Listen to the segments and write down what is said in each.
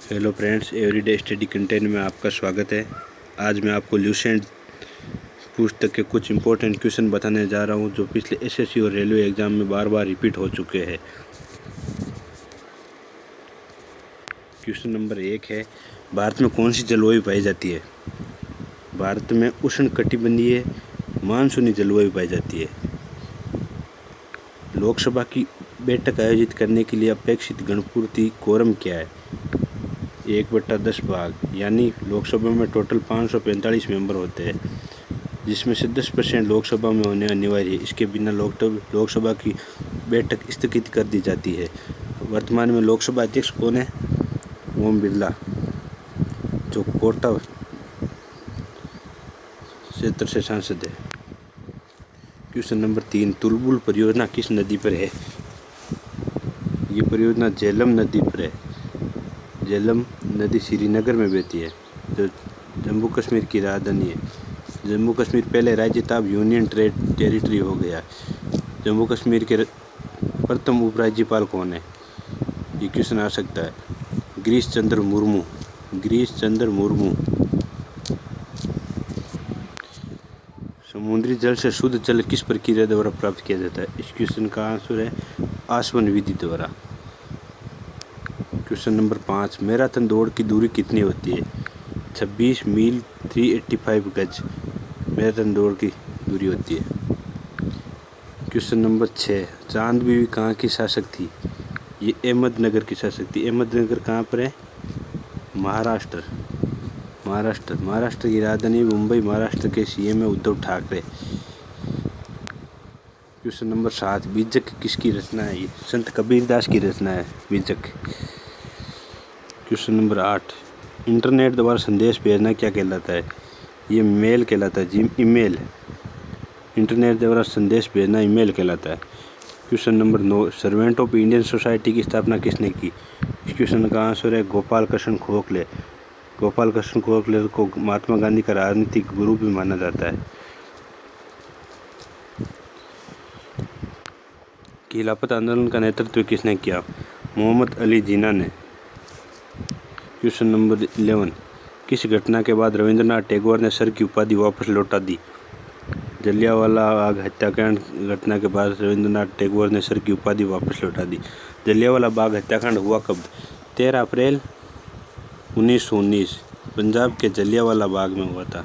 Hello friends, everyday study content में आपका स्वागत है। आज मैं आपको ल्यूसेंट पुस्तक के कुछ इंपॉर्टेंट क्वेश्चन बताने जा रहा हूं जो पिछले एसएससी और रेलवे एग्ज़ाम में बार बार रिपीट हो चुके हैं। क्वेश्चन नंबर 1 है, भारत में कौन सी जलवायु पाई जाती है? भारत में उष्णकटिबंधीय मानसूनी जलवायु पाई जाती है। लोकसभा की बैठक आयोजित करने के लिए अपेक्षित गणपूर्ति कोरम क्या है? 1/10 भाग, यानी लोकसभा में टोटल 545 मेंबर होते हैं, जिसमें से 10% लोकसभा में होने अनिवार्य है। इसके बिना लोकसभा की बैठक स्थगित कर दी जाती है। वर्तमान में लोकसभा अध्यक्ष कौन है? ओम बिरला, जो कोटा क्षेत्र से सांसद है। क्वेश्चन नंबर 3, तुलबुल परियोजना किस नदी पर है? ये परियोजना झेलम नदी पर है। झेलम नदी श्रीनगर में बहती है, जो जम्मू कश्मीर की राजधानी है। जम्मू कश्मीर पहले राज्य था, अब यूनियन टेरिटरी हो गया। जम्मू कश्मीर के प्रथम उपराज्यपाल कौन है? ये क्वेश्चन आ सकता है। गिरीश चंद्र मुर्मू। समुद्री जल से शुद्ध जल किस प्रक्रिया द्वारा प्राप्त किया जाता है? इस क्वेश्चन का आंसर है आसवन विधि द्वारा। क्वेश्चन नंबर 5, मैराथन दौड़ की दूरी कितनी होती है? 26 मील 385 गज मैराथन दौड़ की दूरी होती है। क्वेश्चन नंबर 6, चांद बीवी कहाँ की शासक थी? ये अहमदनगर की शासक थी। अहमदनगर कहाँ पर है? महाराष्ट्र की राजधानी मुंबई। महाराष्ट्र के सीएम है उद्धव ठाकरे। क्वेश्चन नंबर 7, बीजक किसकी रचना है? ये संत कबीरदास की रचना है बीजक। क्वेश्चन नंबर 8, इंटरनेट द्वारा संदेश भेजना क्या कहलाता है? ये मेल कहलाता है जी, ईमेल। इंटरनेट द्वारा संदेश भेजना ईमेल कहलाता है। Question number 9, servant of Indian society की स्थापना किसने की? इस क्वेश्चन का आंसर है गोपाल कृष्ण गोखले। गोपाल कृष्ण गोखले को महात्मा गांधी का राजनीतिक गुरु भी माना जाता है। खिलाफत आंदोलन का नेतृत्व किसने किया? मोहम्मद अली जिन्ना ने। क्वेश्चन नंबर 11, किस घटना के बाद रविंद्रनाथ टैगोर ने सर की उपाधि वापस लौटा दी? जलियांवाला बाग हत्याकांड घटना के बाद रविंद्रनाथ टैगोर ने सर की उपाधि वापस लौटा दी। जलियांवाला बाग हत्याकांड हुआ कब? 13 अप्रैल 1919 पंजाब के जलियांवाला बाग में हुआ था,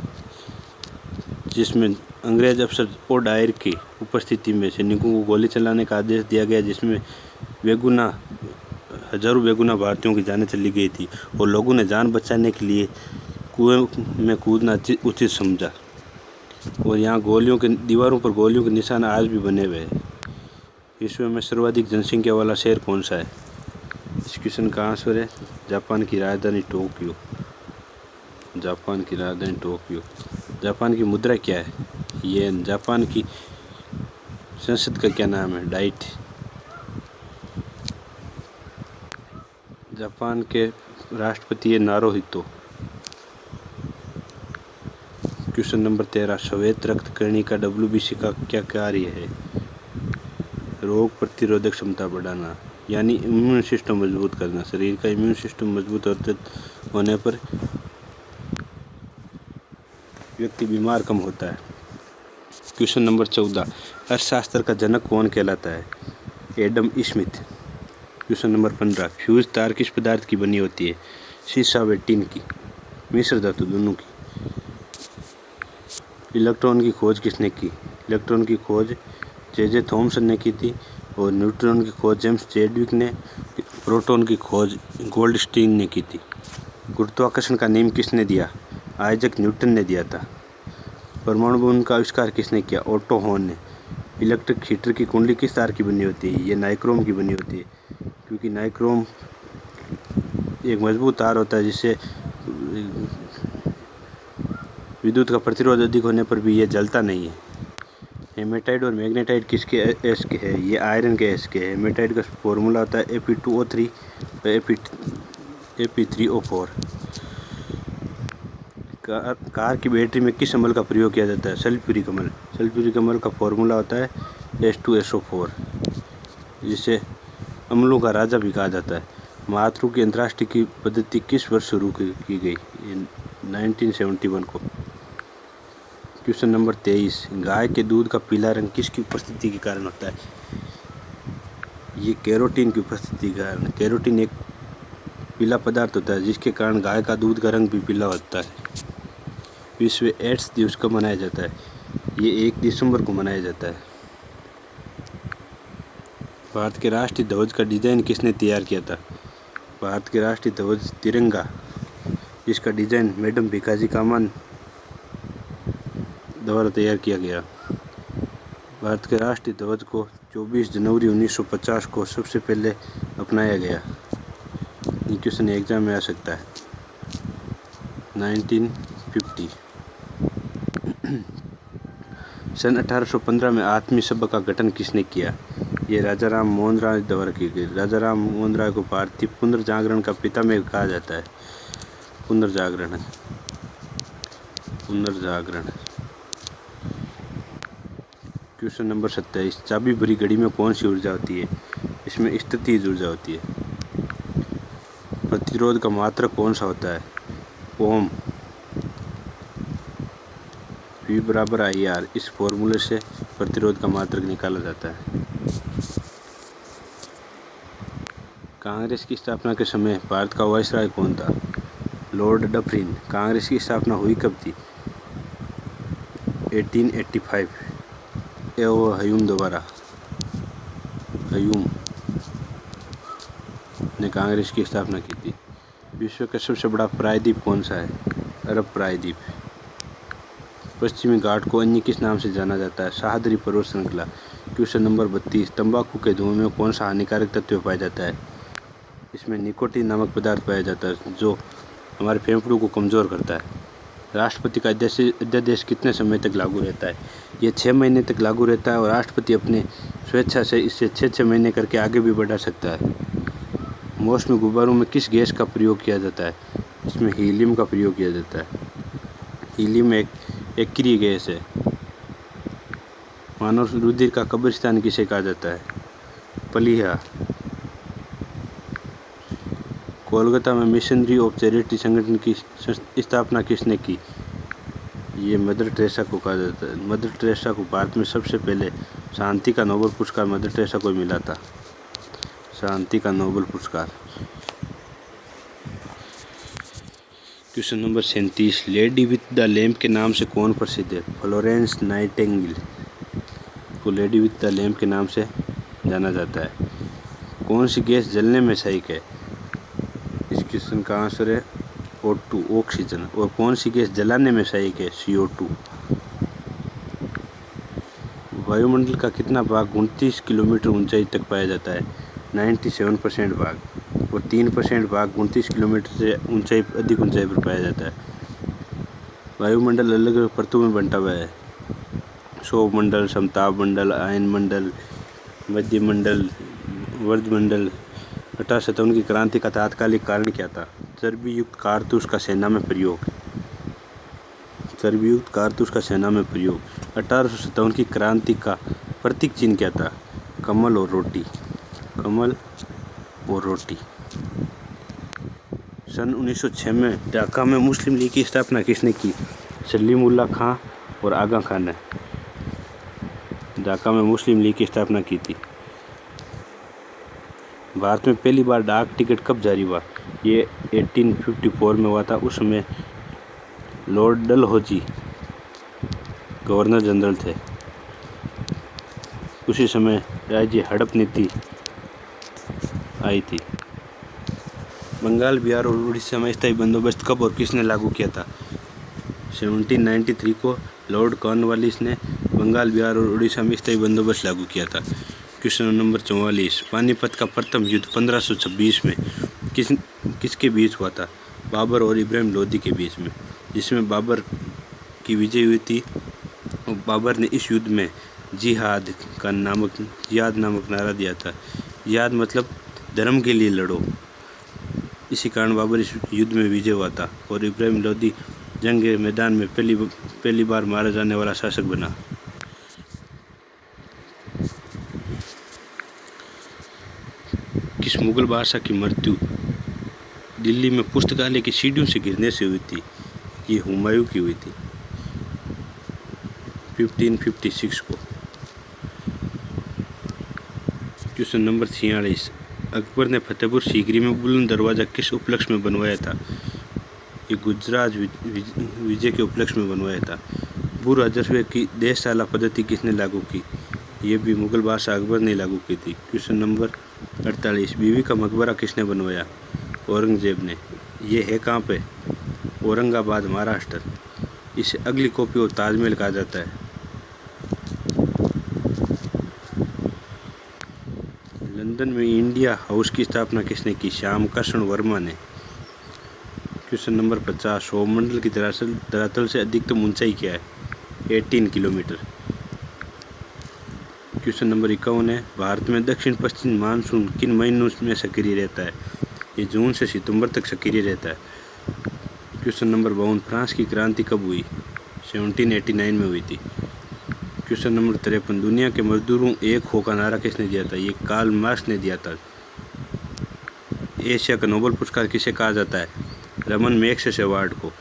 जिसमें अंग्रेज अफसर ओ डायर की उपस्थिति में सैनिकों को गोली चलाने का आदेश दिया गया, जिसमें हजारों बेगुनाह भारतीयों की जानें चली गई थी और लोगों ने जान बचाने के लिए कुएं में कूदना उचित समझा। और यहाँ दीवारों पर गोलियों के निशान आज भी बने हुए हैं। विश्व में सर्वाधिक जनसंख्या वाला शहर कौन सा है? इस क्वेश्चन का आंसर है जापान की राजधानी टोक्यो। जापान की मुद्रा क्या है? येन। जापान की संसद का क्या नाम है? डाइट। जापान के राष्ट्रपति है नारुहितो। क्वेश्चन नंबर 13, श्वेत रक्तकणिका WBC का क्या कार्य है? रोग प्रतिरोधक क्षमता बढ़ाना, यानी इम्यून सिस्टम मजबूत करना। शरीर का इम्यून सिस्टम मजबूत होने पर व्यक्ति बीमार कम होता है। क्वेश्चन नंबर 14, अर्थशास्त्र का जनक कौन कहलाता है? Adam Smith. Question number 15, fuse तार किस पदार्थ की बनी होती है? शीशा व टिन की, मिश्र धातु दोनों की। इलेक्ट्रॉन की खोज किसने की? इलेक्ट्रॉन की खोज जे थॉमसन ने की थी, और न्यूट्रॉन की खोज जेम्स चैडविक ने। प्रोटॉन की खोज गोल्डस्टीन ने की थी। गुरुत्वाकर्षण का नियम किसने दिया? आइजैक न्यूटन ने दिया था। परमाणु बम का आविष्कार किसने किया? ओटो हॉर्न ने। इलेक्ट्रिक हीटर की कुंडली किस तार की बनी होती है? ये नाइक्रोम की बनी होती है, क्योंकि नाइक्रोम एक मजबूत तार होता है, जिससे विद्युत का प्रतिरोध अधिक होने पर भी यह जलता नहीं है। हेमेटाइट और मैग्नेटाइट किसके एस के है? ये आयरन के एस के है। हेमेटाइट का फॉर्मूला होता है Fe2O3 Fe3O4। कार की बैटरी में किस अम्ल का प्रयोग किया जाता है? सल्फ्यूरिक अम्ल। सल्फ्यूरिक अम्ल का फॉर्मूला होता है H2SO4, जिसे अम्लों का राजा भी कहा जाता है। मातृ की अंतर्राष्ट्रीय की पद्धति किस वर्ष शुरू की गई? ये 1971 को। क्वेश्चन नंबर 23, गाय के दूध का पीला रंग किसकी उपस्थिति के कारण होता है? ये कैरोटीन की उपस्थिति के कारण। कैरोटीन एक पीला पदार्थ होता है जिसके कारण गाय का दूध का रंग भी पीला होता है। विश्व एड्स दिवस कब मनाया जाता है? ये 1 दिसंबर को मनाया जाता है। भारत के राष्ट्रीय ध्वज का डिज़ाइन किसने तैयार किया था? भारत के राष्ट्रीय ध्वज तिरंगा, जिसका डिज़ाइन मैडम भिकाजी कामा द्वारा तैयार किया गया। भारत के राष्ट्रीय ध्वज को 24 जनवरी 1950 को सबसे पहले अपनाया गया। ये क्वेश्चन एग्जाम में आ सकता है। 1950। सन 1815 में आत्मीय सभा का गठन किसने किया? ये राजा राम मोहन राय द्वारा की गई। राजा राम मोहन राय को भारतीय पुनर्जागरण का पितामह कहा जाता है। पुनर्जागरण। क्वेश्चन नंबर 27, चाबी भरी घड़ी में कौन सी ऊर्जा होती है? इसमें स्थितिज ऊर्जा होती है। प्रतिरोध का मात्रक कौन सा होता है? ओम। V बराबर IR। इस फॉर्मूले से प्रतिरोध का मात्रक निकाला जाता है। कांग्रेस की स्थापना के समय भारत का वायसराय कौन था? Lord Dufferin. कांग्रेस की स्थापना हुई कब थी? 1885। हयूम द्वारा। हयूम ने कांग्रेस की स्थापना की थी। विश्व का सबसे बड़ा प्रायद्वीप कौन सा है? अरब प्रायद्वीप। पश्चिमी घाट को अन्य किस नाम से जाना जाता है? सह्याद्री पर्वत श्रृंखला। क्वेश्चन नंबर 32, तंबाकू के धुएं में कौन सा हानिकारक तत्व पाया जाता है? इसमें निकोटीन नामक पदार्थ पाया जाता है जो हमारे फेफड़ों को कमज़ोर करता है। राष्ट्रपति का अध्यादेश कितने समय तक लागू रहता है? ये 6 महीने तक लागू रहता है और राष्ट्रपति अपने स्वेच्छा से इसे 6 महीने करके आगे भी बढ़ा सकता है। मौसमी गुब्बारों में किस गैस का प्रयोग किया जाता है? इसमें हीलियम का प्रयोग किया जाता है। हीलियम एक अक्रिय गैस है। मानव रुधिर का कब्रिस्तान किसे कहा जाता है? प्लीहा। कोलकाता में मिशनरी ऑफ चैरिटी संगठन की स्थापना किसने की? ये मदर टेरेसा को कहा जाता है। मदर टेरेसा को भारत में सबसे पहले शांति का नोबेल पुरस्कार मदर टेरेसा को मिला था। शांति का नोबेल पुरस्कार। Question number 37, lady with the lamp के नाम से कौन प्रसिद्ध है? फ्लोरेंस नाइटिंगेल को लेडी विथ द लैम्प के नाम से जाना जाता है। कौन सी गैस जलने में सहायक है? इस क्वेश्चन का आंसर है O2, ऑक्सीजन। और कौन सी गैस जलाने में सहायक है? CO2। वायुमंडल का कितना भाग 29 किलोमीटर ऊंचाई तक पाया जाता है? 97% भाग। और 3% भाग 29 किलोमीटर से अधिक ऊंचाई पर पाया जाता है। वायुमंडल अलग अलग परतों में बंटा हुआ है। क्षोभ मंडल, समताप मंडल, आयन मंडल, मध्य मंडल, वर्धमंडल। 1857 की क्रांति का तात्कालिक कारण क्या था? चर्बी युक्त कारतूस का सेना में प्रयोग। चर्बी युक्त कारतूस का सेना में प्रयोग। 1857 की क्रांति का प्रतीक चिन्ह क्या था? कमल और रोटी। कमल और रोटी। सन 1906 में ढाका में मुस्लिम लीग की स्थापना किसने की? सलीमुल्लाह खां और आगा खान ने ढाका में मुस्लिम लीग की स्थापना की थी। भारत में पहली बार डाक टिकट कब जारी हुआ? ये 1854 में हुआ था। उस समय लॉर्ड डलहौजी गवर्नर जनरल थे। उसी समय राज्य हड़प नीति आई थी। बंगाल, बिहार और उड़ीसा में स्थायी बंदोबस्त कब और किसने लागू किया था? 1793 को लॉर्ड कॉर्नवालिस ने बंगाल, बिहार और उड़ीसा में स्थायी बंदोबस्त लागू किया था। क्वेश्चन नंबर 44, पानीपत का प्रथम युद्ध 1526 में किसके बीच हुआ था? बाबर और इब्राहिम लोदी के बीच में, जिसमें बाबर की विजय हुई थी। बाबर ने इस युद्ध में जिहाद नामक नारा दिया था। जिहाद मतलब धर्म के लिए लड़ो। इसी कारण बाबर इस युद्ध में विजय हुआ था और इब्राहिम लोदी जंग के मैदान में पहली बार मारा जाने वाला शासक बना। किस मुगल बादशाह की मृत्यु दिल्ली में पुस्तकालय की सीढ़ियों से गिरने से हुई थी? ये हुमायूं की हुई थी 1556 को। क्वेश्चन नंबर 46, अकबर ने फतेहपुर सीकरी में बुलंद दरवाज़ा किस उपलक्ष्य में बनवाया था? ये गुजरात विजय के उपलक्ष्य में बनवाया था। भू राजस्व की देशशाला पद्धति किसने लागू की? ये भी मुगल बादशाह अकबर ने लागू की थी। क्वेश्चन नंबर 48, बीवी का मकबरा किसने बनवाया? औरंगजेब ने। ये है कहाँ पे? औरंगाबाद, महाराष्ट्र। इसे अगली कॉपी और ताजमहल कहा जाता है। लंदन में इंडिया हाउस की स्थापना किसने की? श्याम कृष्ण वर्मा ने। क्वेश्चन नंबर 50, सौरमंडल की धरातल से अधिकतम ऊंचाई क्या है? 18 किलोमीटर। क्वेश्चन नंबर 51 है, भारत में दक्षिण पश्चिम मानसून किन महीनों में सक्रिय रहता है? ये जून से सितंबर तक सक्रिय रहता है। क्वेश्चन नंबर 52, फ्रांस की क्रांति कब हुई? 1789 में हुई थी। क्वेश्चन नंबर 53, दुनिया के मजदूरों एक हो का नारा किसने दिया था? ये कार्ल मार्क्स ने दिया था। एशिया का नोबेल पुरस्कार किसे कहा जाता है? रमन मैग्सेसे अवार्ड को।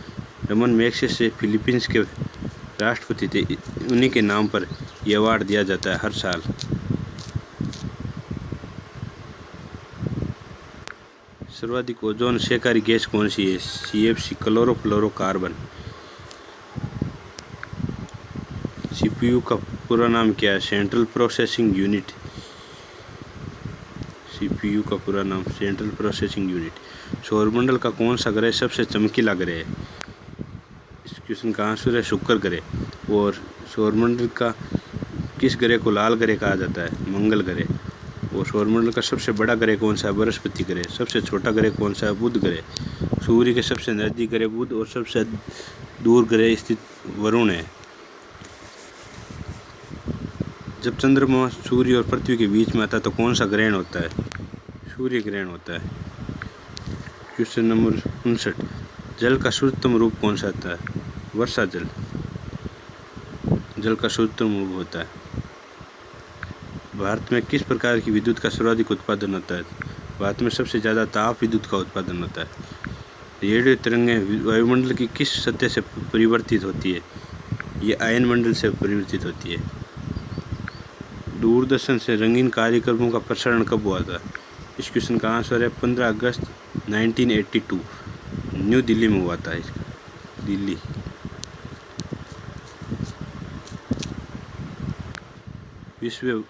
रमन मैग्सेसे फिलीपींस के राष्ट्रपति थे, उन्हीं के नाम पर यह अवार्ड दिया जाता है हर साल। सर्वाधिक ओजोन क्षयकारी गैस कौन सी है? CFC, chlorofluorocarbon. CPU का पूरा नाम क्या है? Central processing unit. CPU का पूरा नाम सेंट्रल प्रोसेसिंग यूनिट। सौरमंडल का कौन सा ग्रह सबसे चमकीला ग्रह है? इस क्वेश्चन का आंसर है शुक्र ग्रह। और सौरमंडल का किस ग्रह को लाल ग्रह कहा जाता है? मंगल ग्रह। और सौरमंडल का सबसे बड़ा ग्रह कौन सा है? बृहस्पति ग्रह। सबसे छोटा ग्रह कौन सा है? बुध ग्रह। सूर्य के सबसे नज़दीक ग्रह बुध और सबसे दूर ग्रह स्थित वरुण है। जब चंद्रमा सूर्य और पृथ्वी के बीच में आता है तो कौन सा ग्रहण होता है? सूर्य ग्रहण होता है। क्वेश्चन नंबर 59, जल का शुद्धतम रूप कौन सा आता है? वर्षा जल। जल का शुद्धतम रूप होता है। भारत में किस प्रकार की विद्युत का सर्वाधिक उत्पादन होता है? भारत में सबसे ज़्यादा ताप विद्युत का उत्पादन होता है। रेडियो तरंगें वायुमंडल की किस सतह से परिवर्तित होती है? ये आयन मंडल से परिवर्तित होती है। दूरदर्शन से रंगीन कार्यक्रमों का प्रसारण कब हुआ था? इस क्वेश्चन का आंसर है 15 अगस्त 1982, न्यू दिल्ली में हुआ था। इसका दिल्ली। विश्व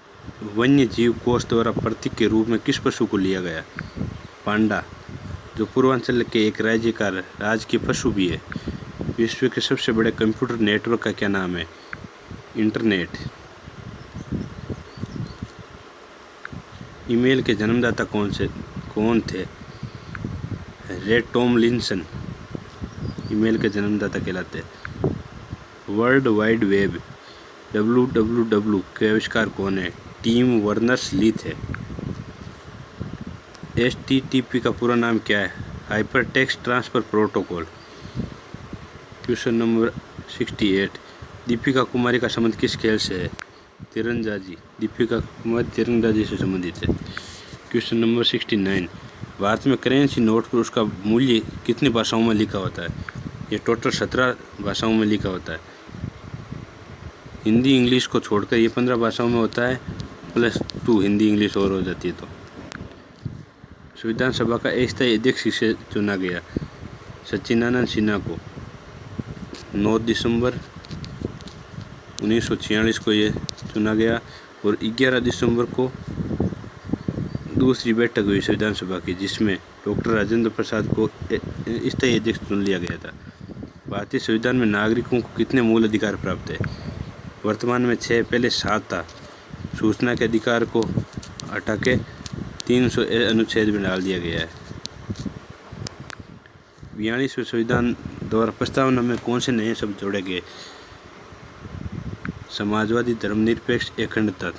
वन्य जीव कोष द्वारा प्रतीक के रूप में किस पशु को लिया गया? पांडा, जो पूर्वांचल के एक राज्य का राजकीय पशु भी है। विश्व के सबसे बड़े कंप्यूटर नेटवर्क का क्या नाम है? इंटरनेट। ईमेल के जन्मदाता कौन थे? रे टॉमलिंसन ईमेल के जन्मदाता कहलाते हैं। वर्ल्ड वाइड वेब WWW के आविष्कार कौन है? टिम वर्नर्स-ली थे। HTTP का पूरा नाम क्या है? Hyper text transfer protocol. Question number 68, Deepika Kumari का संबंध किस खेल से है? तीरंदाजी। दीपिका कुमारी तीरंदाजी से संबंधित है। क्वेश्चन नंबर 69, भारत में करेंसी नोट पर उसका मूल्य कितनी भाषाओं में लिखा होता है? ये टोटल 17 भाषाओं में लिखा होता है। हिंदी इंग्लिश को छोड़कर ये 15 भाषाओं में होता है, +2 हिंदी इंग्लिश और हो जाती है। तो संविधान सभा का अस्थायी अध्यक्ष किसे चुना गया? सच्चिदानंद सिन्हा को। 9 दिसंबर 1946 को ये चुना गया और 11 दिसंबर को दूसरी बैठक हुई संविधान सभा की, जिसमें डॉक्टर राजेंद्र प्रसाद को स्थायी अध्यक्ष चुन लिया गया था। भारतीय संविधान में नागरिकों को कितने मूल अधिकार प्राप्त है? वर्तमान में 6, पहले 7 था। सूचना के अधिकार को हटा के 300 अनुच्छेद में डाल दिया गया है। 42वें संविधान द्वारा प्रस्तावना में कौन से नए शब्द जोड़े गए? समाजवादी, धर्मनिरपेक्ष, अखंडता।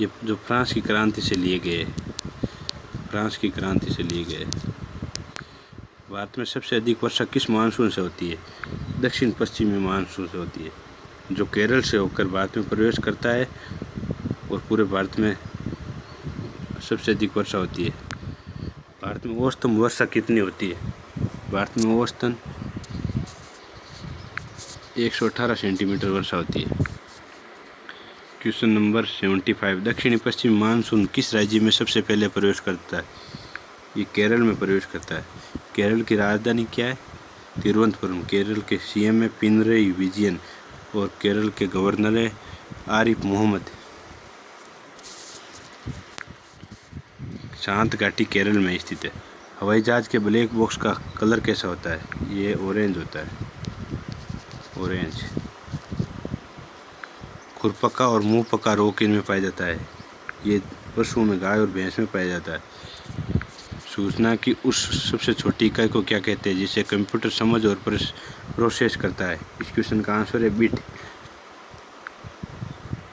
ये जो फ्रांस की क्रांति से लिए गए, फ्रांस की क्रांति से लिए गए। भारत में सबसे अधिक वर्षा किस मानसून से होती है? दक्षिण पश्चिमी मानसून से होती है, जो केरल से होकर भारत में प्रवेश करता है और पूरे भारत में सबसे अधिक वर्षा होती है। भारत में औसतन वर्षा कितनी होती है? भारत में औसतन 118 सेंटीमीटर वर्षा होती है। क्वेश्चन नंबर 75, दक्षिणी पश्चिमी मानसून किस राज्य में सबसे पहले प्रवेश करता है? ये केरल में प्रवेश करता है। केरल की राजधानी क्या है? तिरुवनंतपुरम। केरल के सीएम है पिनरई विजयन और केरल के गवर्नर है आरिफ मोहम्मद। शांत घाटी केरल में स्थित है। हवाई जहाज के ब्लैक बॉक्स का कलर कैसा होता है? ये ऑरेंज होता है, ऑरेंज। खुरपका और मुंह पका रोग इनमें पाया जाता है। ये पशुओं में गाय और भैंस में पाया जाता है। सूचना की उस सबसे छोटी इकाई को क्या कहते हैं जिसे कंप्यूटर समझ और प्रोसेस करता है? इस क्वेश्चन का आंसर है बिट।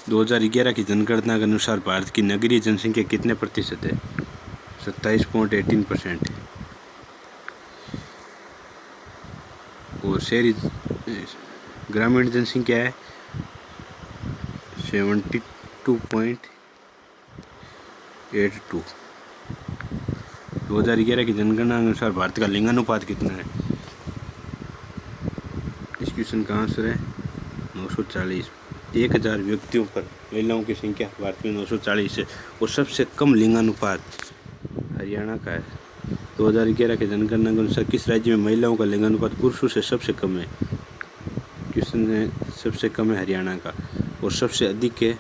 2011 की जनगणना के अनुसार भारत की नगरीय जनसंख्या कितने प्रतिशत है? 27.18%। और शहरी ग्रामीण जनसंख्या है 72.82। 2011 की जनगणना के अनुसार भारत का लिंगानुपात कितना है? इस क्वेश्चन का आंसर है 940। 1000 व्यक्तियों पर महिलाओं की संख्या भारत में 940 है और सबसे कम लिंगानुपात हरियाणा का है। 2011 के जनगणना के अनुसार किस राज्य में महिलाओं का लिंगानुपात पुरुषों से सबसे कम है? क्वेश्चन है सबसे कम है हरियाणा का और सबसे अधिक है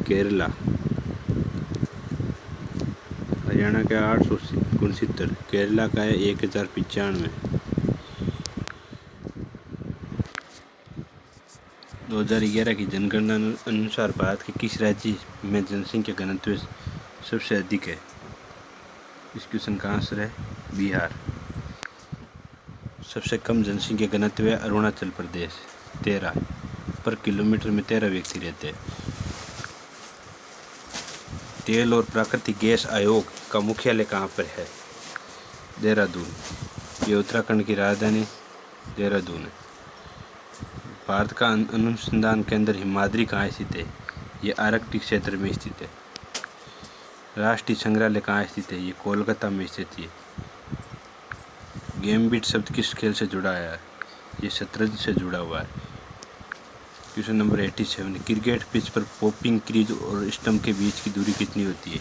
केरला। हरियाणा का 869, केरला का है 1095। 2011 की जनगणना अनुसार भारत के किस राज्य में जनसंख्या घनत्व सबसे अधिक है? इस क्वेश्चन का आंसर है बिहार। सबसे कम जनसंख्या घनत्व है अरुणाचल प्रदेश, 13 पर किलोमीटर में 13 व्यक्ति रहते हैं। तेल और प्राकृतिक गैस आयोग का मुख्यालय कहाँ पर है? देहरादून। ये उत्तराखंड की राजधानी देहरादून है। भारत का अनुसंधान केंद्र हिमाद्री कहाँ स्थित है? ये आर्कटिक क्षेत्र में स्थित है। राष्ट्रीय संग्रहालय कहाँ स्थित है? ये कोलकाता में स्थित है। गैम्बिट शब्द किस खेल से जुड़ा है? ये शतरंज से जुड़ा हुआ है। क्वेश्चन नंबर 87, क्रिकेट पिच पर पॉपिंग क्रीज और स्टंप के बीच की दूरी कितनी होती है?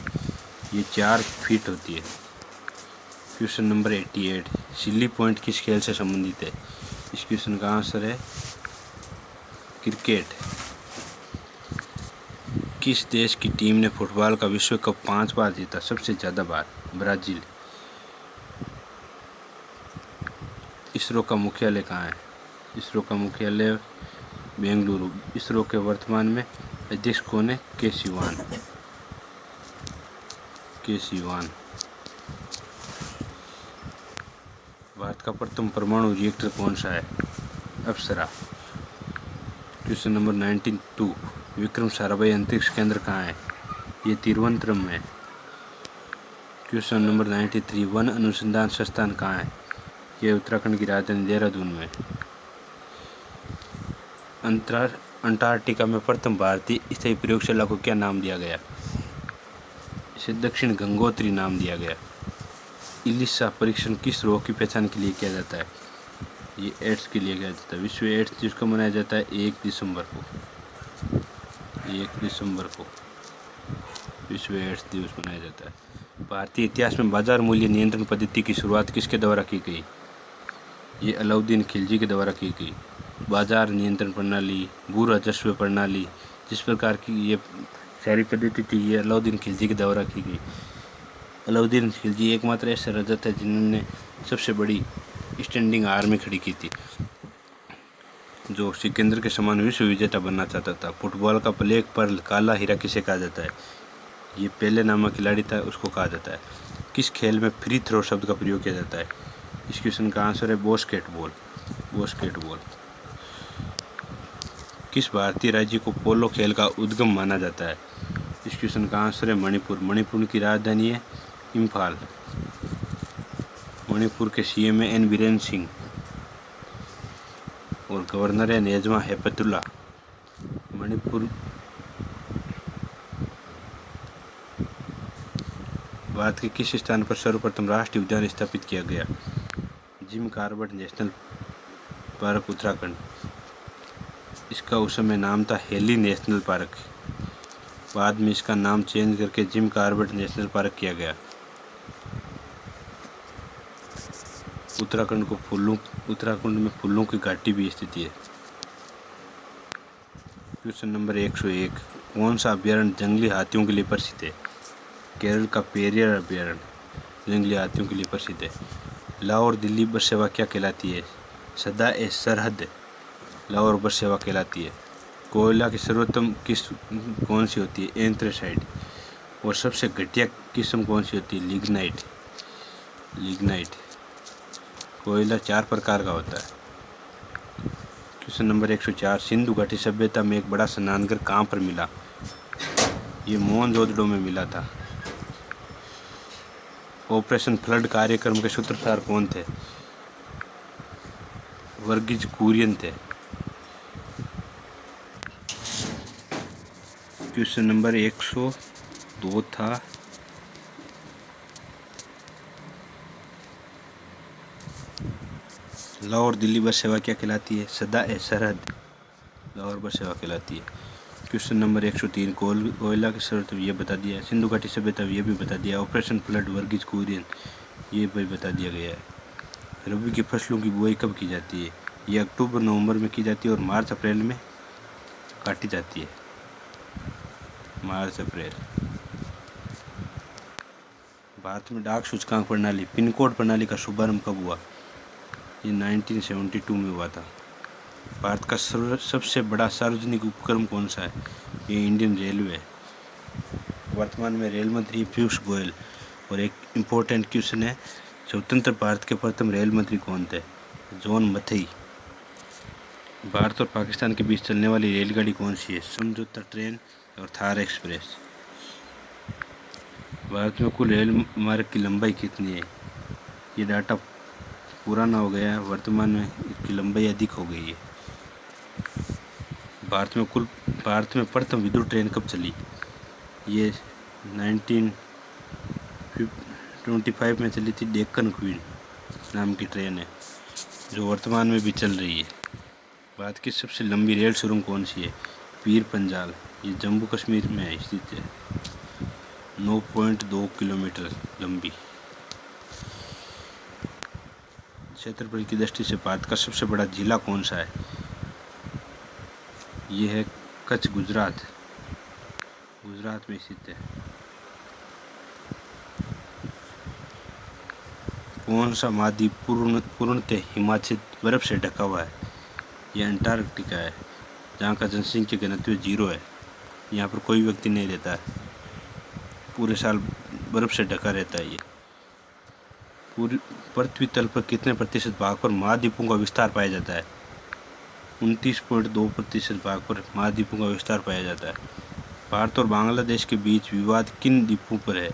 ये 4 फीट होती है। क्वेश्चन नंबर 88, सिल्ली पॉइंट किस खेल से संबंधित है? इस क्वेश्चन का आंसर है क्रिकेट। किस देश की टीम ने फुटबॉल का विश्व कप 5 बार जीता? सबसे ज़्यादा बार ब्राज़ील। इसरो का मुख्यालय कहाँ है? इसरो का मुख्यालय बेंगलुरु। इसरो के वर्तमान में अध्यक्ष कौन है? के सिवान। भारत का प्रथम परमाणु रिएक्टर कौन सा है? अप्सरा। क्वेश्चन नंबर 92, विक्रम साराभाई अंतरिक्ष केंद्र कहाँ है? ये तिरुवनंतपुरम में। क्वेश्चन नंबर 93, वन अनुसंधान संस्थान कहाँ है? ये उत्तराखंड की राजधानी देहरादून में। अंटार्कटिका में प्रथम भारतीय स्थायी प्रयोगशाला को क्या नाम दिया गया? इसे दक्षिण गंगोत्री नाम दिया गया। इलिसा परीक्षण किस रोग की पहचान के लिए किया जाता है? ये एड्स के लिए किया जाता है। विश्व एड्स दिवस को मनाया जाता है 1 दिसंबर को। 1 दिसंबर को विश्व एड्स दिवस मनाया जाता है। भारतीय इतिहास में बाजार मूल्य नियंत्रण पद्धति की शुरुआत किसके द्वारा की गई? ये अलाउद्दीन खिलजी के द्वारा की गई। बाजार नियंत्रण प्रणाली, भू राजस्व प्रणाली, जिस प्रकार की ये सारी पद्धति थी, ये अलाउद्दीन खिलजी के द्वारा की गई। अलाउद्दीन खिलजी एकमात्र ऐसा राजा था जिन्होंने सबसे बड़ी स्टैंडिंग आर्मी खड़ी की थी, जो सिकंदर के समान विश्व विजेता बनना चाहता था। फुटबॉल का ब्लैक पर्ल, काला हीरा किसे कहा जाता है? ये पेले नामक खिलाड़ी था, उसको कहा जाता है। किस खेल में फ्री थ्रो शब्द का प्रयोग किया जाता है? इस क्वेश्चन का आंसर है बास्केटबॉल। किस भारतीय राज्य को पोलो खेल का उद्गम माना जाता है? इस क्वेश्चन का आंसर है मणिपुर। मणिपुर की राजधानी है इम्फाल। मणिपुर के सीएम है एन बीरेन सिंह और गवर्नर है नेजमा हेपतुल्ला। भारत के किस स्थान पर सर्वप्रथम राष्ट्रीय उद्यान स्थापित किया गया? Jim Corbett national park, Uttarakhand. इसका उस समय नाम था हेली नेशनल पार्क। बाद में इसका नाम चेंज करके जिम कॉर्बेट नेशनल पार्क किया गया। उत्तराखंड में फूलों की घाटी भी स्थित है। क्वेश्चन नंबर 101, कौन सा अभ्यारण्य जंगली हाथियों के लिए प्रसिद्ध है? केरल का पेरियार अभ्यारण्य जंगली हाथियों के लिए प्रसिद्ध है। लाहौर दिल्ली बस सेवा क्या कहलाती है? सदा ए सरहद लाहौर बस सेवा कहलाती है। कोयला की सर्वोत्तम किस्म कौन सी होती है? एंथ्रेसाइट। और सबसे घटिया किस्म कौन सी होती है? लिग्नाइट। कोयला 4 प्रकार का होता है। क्वेश्चन नंबर 104, सिंधु घाटी सभ्यता में एक बड़ा स्नानघर कहाँ पर मिला? ये मोहनजोदड़ो में मिला था। ऑपरेशन फ्लड कार्यक्रम के सूत्रधार कौन थे? वर्गीज कुरियन थे। क्वेश्चन नंबर 102 था लाहौर दिल्ली बस सेवा क्या कहलाती है? सदा ए सरहद लाहौर बस सेवा कहलाती है। क्वेश्चन नंबर 103, कोयला की शर्त ये बता दिया। सिंधु घाटी सभ्यता ये भी बता दिया। ऑपरेशन फ्लड वर्गीज कुरियन ये भी बता दिया गया है। रबी की फसलों की बुआई कब की जाती है? ये अक्टूबर नवंबर में की जाती है और मार्च अप्रैल में काटी जाती है। मार्च अप्रैल। भारत में डाक सूचकांक प्रणाली पिन कोड प्रणाली का शुभारंभ कब हुआ? ये 1972 में हुआ था। भारत का सबसे बड़ा सार्वजनिक उपक्रम कौन सा है? ये इंडियन रेलवे है। वर्तमान में रेल मंत्री पीयूष गोयल। और एक इम्पोर्टेंट क्वेश्चन है, स्वतंत्र भारत के प्रथम रेल मंत्री कौन थे? जॉन मथई। भारत और पाकिस्तान के बीच चलने वाली रेलगाड़ी कौन सी है? समझौता ट्रेन और थार एक्सप्रेस। भारत में कुल रेल मार्ग की लंबाई कितनी है? ये डाटा पुराना हो गया है, वर्तमान में इसकी लंबाई अधिक हो गई है। भारत में प्रथम विद्युत ट्रेन कब चली? ये 1925 में चली थी। डेक्कन क्वीन नाम की ट्रेन है जो वर्तमान में भी चल रही है। भारत की सबसे लंबी रेल सुरंग कौन सी है? पीर पंजाल। ये जम्मू कश्मीर में स्थित है। 9.2 किलोमीटर लंबी। क्षेत्रफल की दृष्टि से भारत का सबसे बड़ा जिला कौन सा है? ये है कच्छ, गुजरात में स्थित है। कौन सा महाद्वीप पूर्णतः हिमाच्छादित बर्फ से ढका हुआ है? यह अंटार्कटिका है, जहाँ का जनसंख्या घनत्व 0 है। यहाँ पर कोई व्यक्ति नहीं रहता है, पूरे साल बर्फ से ढका रहता है। ये पूरी पृथ्वी तल पर कितने प्रतिशत भाग पर महाद्वीपों का विस्तार पाया जाता है? 29.2% भाग पर महाद्वीपों का विस्तार पाया जाता है। भारत और बांग्लादेश के बीच विवाद किन द्वीपों पर है?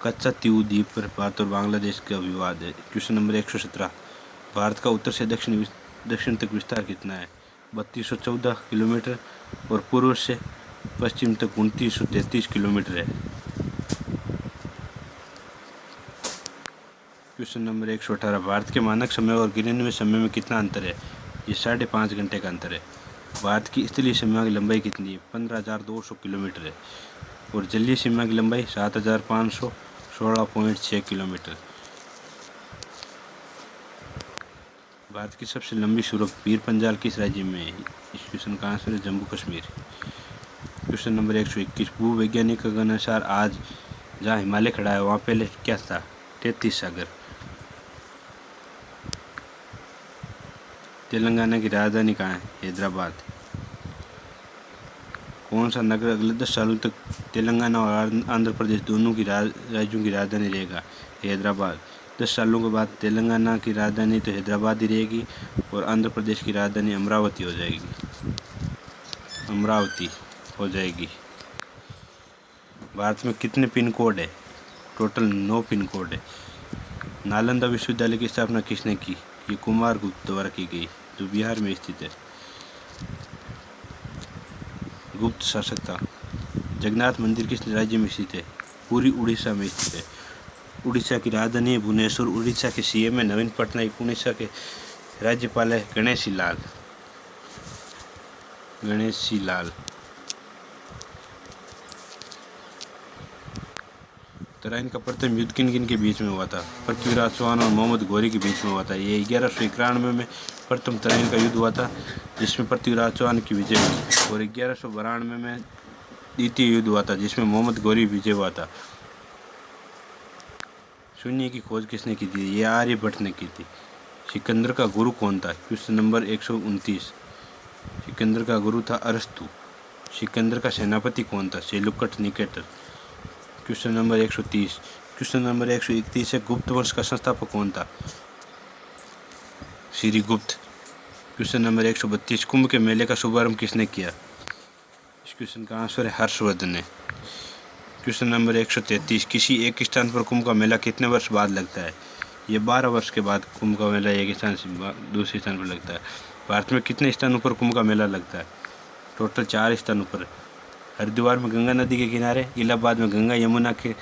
कच्चा-तीऊ द्वीप पर भारत और बांग्लादेश का विवाद है। क्वेश्चन नंबर 117, भारत का उत्तर से दक्षिण तक विस्तार कितना है? 3214 किलोमीटर और पूर्व से पश्चिम तक 2933 किलोमीटर है। क्वेश्चन नंबर 118, भारत के मानक समय और गिरने समय में कितना अंतर है? ये 5.5 घंटे का अंतर है। भारत की स्थलीय सीमा की लंबाई कितनी है? 15,200 किलोमीटर है। और जलीय सीमा की लंबाई 7,516.6 किलोमीटर। भारत की सबसे लंबी सुरंग पीर पंजाल किस राज्य में है? इस क्वेश्चन का आंसर है जम्मू कश्मीर। क्वेश्चन नंबर 121, भूवैज्ञानिकों के अनुसार आज जहाँ हिमालय खड़ा है वहाँ पहले क्या था? 33 सागर। तेलंगाना की राजधानी कहाँ है? हैदराबाद। कौन सा नगर अगले 10 सालों तक तेलंगाना और आंध्र प्रदेश दोनों की राज्यों की राजधानी रहेगा? हैदराबाद। 10 सालों के बाद तेलंगाना की राजधानी तो हैदराबाद ही रहेगी और आंध्र प्रदेश की राजधानी अमरावती हो जाएगी। भारत में कितने पिन कोड है? टोटल 9 पिन कोड है। नालंदा विश्वविद्यालय की स्थापना किसने की? ये कुमारगुप्त द्वारा की गई, जो बिहार में स्थित है। गुप्त शासक था। जगन्नाथ मंदिर किस राज्य में स्थित है? पूरी उड़ीसा में स्थित है। उड़ीसा की राजधानी है भुवनेश्वर। उड़ीसा के सीएम है नवीन पटनायक। उड़ीसा के राज्यपाल है गणेशी लाल। तराइन का प्रथम युद्ध किन किन के बीच में हुआ था? पृथ्वीराज चौहान और मोहम्मद घोरी के बीच में हुआ था। ये 1191 में प्रथम तराइन का युद्ध हुआ था, जिसमें पृथ्वीराज चौहान की विजय हुई, और 1192 में द्वितीय युद्ध हुआ था, जिसमें मोहम्मद घोरी विजय हुआ था। शून्य की खोज किसने की थी? ये आर्यभट्ट ने की थी। सिकंदर का गुरु कौन था? Question number 129। सिकंदर का गुरु था अरस्तु। सिकंदर का सेनापति कौन था? Seleucus Nicator. Question number 130। Question number 131 है, गुप्त वंश का संस्थापक कौन था? श्रीगुप्त। क्वेश्चन नंबर 132, कुंभ के मेले का शुभारंभ किसने किया? इस क्वेश्चन का आंसर है हर्षवर्धन ने। क्वेश्चन नंबर 133, किसी एक स्थान पर कुंभ का मेला कितने वर्ष बाद लगता है? ये 12 वर्ष के बाद कुंभ का मेला एक स्थान से दूसरे स्थान पर लगता है। भारत में कितने स्थानों पर कुंभ का मेला लगता है? टोटल 4 स्थानों पर। हरिद्वार में गंगा नदी के किनारे, इलाहाबाद में गंगा यमुना के